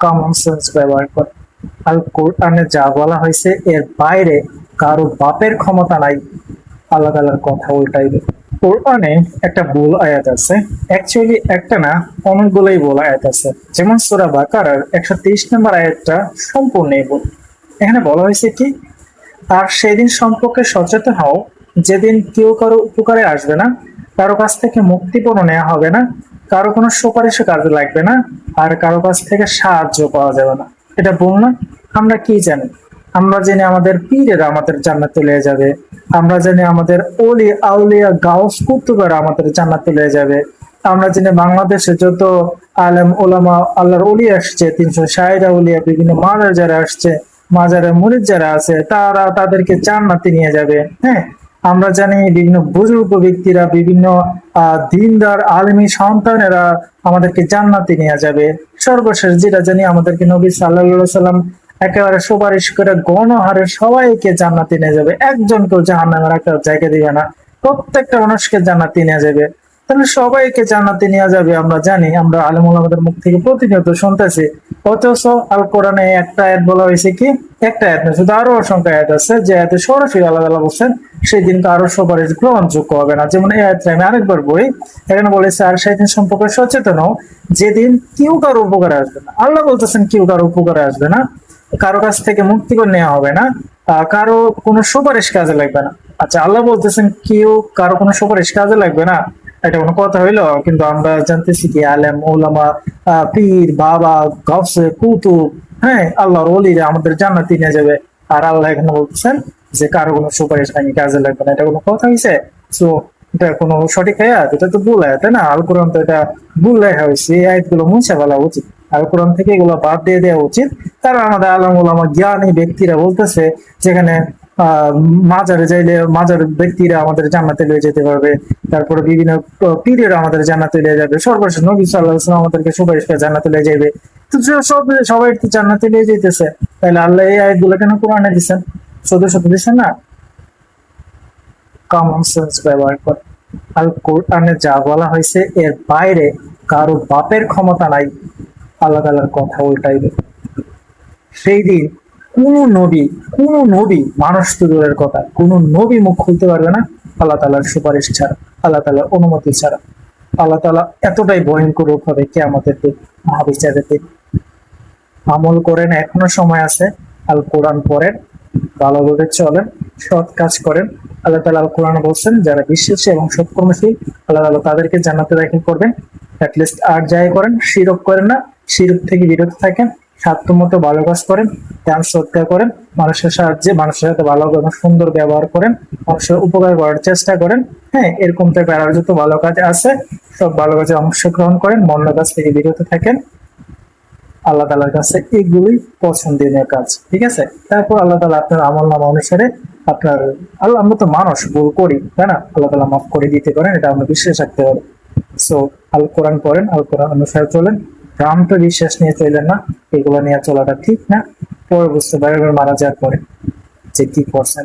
Common sense ব্যবহার করে। আল কোরআনে যা বলা হয়েছে এর বাইরে কারো বাপের ক্ষমতা নাই আল্লাহ তাআলার কথা উল্টাইবে। কোরআনে একটা ভুল আয়াত আছে, অ্যাকচুয়ালি একটা না, অনেকগুলোই ভুল আয়াত আছে। যেমন সূরা বাকারার 123 নম্বর আয়াতটা সম্পূর্ণই ভুল। এখানে বলা হয়েছে কি, আর সেদিন সম্পর্কে সচেতন হও যেদিন কেউ কারো উপকারে আসবে না, কারো কাছ থেকে মুক্তিপণ নেওয়া হবে না, কারো কোনো সুপারিশে কাজে লাগবে না, আর কারো কাছ থেকে সাহায্য পাওয়া যাবে না। এটা বল না? আমরা কি জানি? আমরা জানি আমাদের পীরেরা আমাদের জান্নাতে নিয়ে যাবে, আমরা জানি আমাদের ওলি আউলিয়া গাউস কুতুবেরা আমাদের জান্নাতে নিয়ে যাবে, আমরা জানি বাংলাদেশে যত আলেম ওলামা আল্লাহর ওলি আসছে, 360 আউলিয়া, বিভিন্ন মাজার যারা আসছে, মাজারে মুরিদ যারা আছে তারা তাদেরকে জান্নাতে নিয়ে যাবে। হ্যাঁ, আমরা জানি বিভিন্ন বুজুর্গ ব্যক্তিরা, বিভিন্ন দিনদার আলেমী সন্তানেরা আমাদেরকে জান্নাতে নিয়ে যাবে। সর্বশেষ যেটা জানি, আমাদেরকে নবী সাল্লাল্লাহু আলাইহি সাল্লাম একেবারে সুপারিশ করে গণহারে সবাইকে জান্নাতে নিয়ে যাবে, একজনকেও জাহান্নামের একটা জায়গা দিবে না, প্রত্যেকটা মানুষকে জান্নাতে নিয়ে যাবে। তাহলে সবাইকে জান্নাতে নিয়ে যাবে আমরা জানি, আমরা আলেম ওলামাদের মুখ থেকে প্রতিনিয়ত শুনতেছি। অথচ আল কোরআনে একটা আয়াত বলা হয়েছে কি, একটা আয়াত না, শুধু আরো অসংখ্য আয়াত আছে যে আয়াতে সরাসরি আল্লাহ তাআলা বলছেন সেই দিন কারো সুপারিশ গ্রহণযোগ্য হবে না। যেমন এই আয়াতটা আমি আরেকবার বলি, এখানে বলেছে আর সেই দিন সম্পর্কে সচেতন হও যেদিন কেউ কারো উপকারে আসবে না। আল্লাহ বলতেছেন কেউ কারো উপকারে আসবে না, কারো কাছ থেকে মুক্তি করে নেওয়া হবে না, কারো কোনো সুপারিশ কাজে লাগবে না। আচ্ছা, আল্লাহ বলতেছেন কেউ কারো কোনো সুপারিশ কাজে লাগবে না, এটা কোনো কথা হইলো? কিন্তু আমরা জানতেছি কি আলেম ওলামা, পীর বাবা গাউসে কুতুব, হ্যাঁ, আল্লাহর ওলিরা আমাদের জান্নাতে নিয়ে যাবে, আর আল্লাহ এখানে বলতেছেন যে কারো কোনো সুপারিশ নাকি কাজে লাগবে না। এটা কোনো কথা হয়েছে? সো এটা কোনো সঠিক আয়াত? এটা তো ভুল আয়াত, তাই না? আল কোরআন তো এটা ভুল লেখা হয়েছে, এই আয়াতগুলো মুছে ফেলা উচিত, আল কোরআন থেকে এগুলো বাদ দিয়ে দেওয়া উচিত। কারণ আমাদের আলেম ওলামা জ্ঞানী ব্যক্তিরা বলতেছে যেখানে মাজারে যাইলে মাজার ব্যক্তিরা আমাদের জান্নাতে নিয়ে যেতে পারবে, তারপরে বিভিন্ন পীরেরা আমাদের জান্নাতে নিয়ে যাবে, সর্বশেষ নবী সাল্লাল্লাহু আলাইহি ওয়াসাল্লাম আমাদেরকে সুপারিশ করে জান্নাতে নিয়ে যাবে। তো সবাই তো জান্নাতে নিয়ে যেতেছে, তাহলে আল্লাহ এই আয়াতগুলো কেন কোরআনে দিচ্ছেন? শুধু শুধু দিচ্ছেন না। কমন সেন্স ব্যবহার করে। আল কোরআনে যা বলা হয়েছে এর বাইরে কারো বাপের ক্ষমতা নাই আল্লাহ তাআলার কথা উল্টাইবে। সেই দিন কোন নবী, মানুষ তো দূরের কথা, কোন নবী মুখ খুলতে পারবে না আল্লাহ তাআলার সুপারিশ ছাড়া, আল্লাহ তাআলার অনুমতি ছাড়া। আল্লাহ তাআলা এতটাই ভয়ঙ্কর রূপ হবে কিয়ামতের দিন, মহাবিচারের দিন। আমল করেন, এখনো সময় আছে। আল কোরআন পড়েন, ভালোভাবে চলেন, সৎ কাজ করেন। আল্লাহ তাআলা আল কোরআনে বলছেন যারা বিশ্বাসী এবং সৎকর্মশীল আল্লাহ তাআলা তাদেরকে জান্নাতে দাখিল করবেন। অ্যাটলিস্ট আর যাই করেন শিরক করেন না, শিরক থেকে বিরত থাকেন, সাধ্যমতো ভালো কাজ করেন, দান সদকা করেন, মানুষের সাহায্যে মানুষের সাথে ভালো এবং সুন্দর ব্যবহার করেন, মানুষের উপকার করার চেষ্টা করেন। হ্যাঁ, এরকম টাইপের আরো যত ভালো কাজ আছে সব ভালো কাজে অংশগ্রহণ করেন, মন্দ কাজ থেকে বিরত থাকেন। আল্লাহ তাআলার কাছে এগুলোই পছন্দনীয় কাজ, ঠিক আছে? তারপর আল্লাহ তাআলা আপনার আমল নামা অনুসারে আপনার, আল্লাহ, আমরা তো মানুষ, ভুল করি, তাই না? আল্লাহ তাআলা মাফ করে দিতে পারেন, এটা আমরা বিশ্বাস রাখতে পারি। সো আল কোরআন পড়েন, আল কোরআন অনুসারে চলেন, ভ্রান্ত বিশ্বাস নিয়ে চলেন না, এগুলো নিয়ে চলাটা ঠিক না। পরে বুঝতে পারবেন মারা যাওয়ার পরে যে কি করছেন।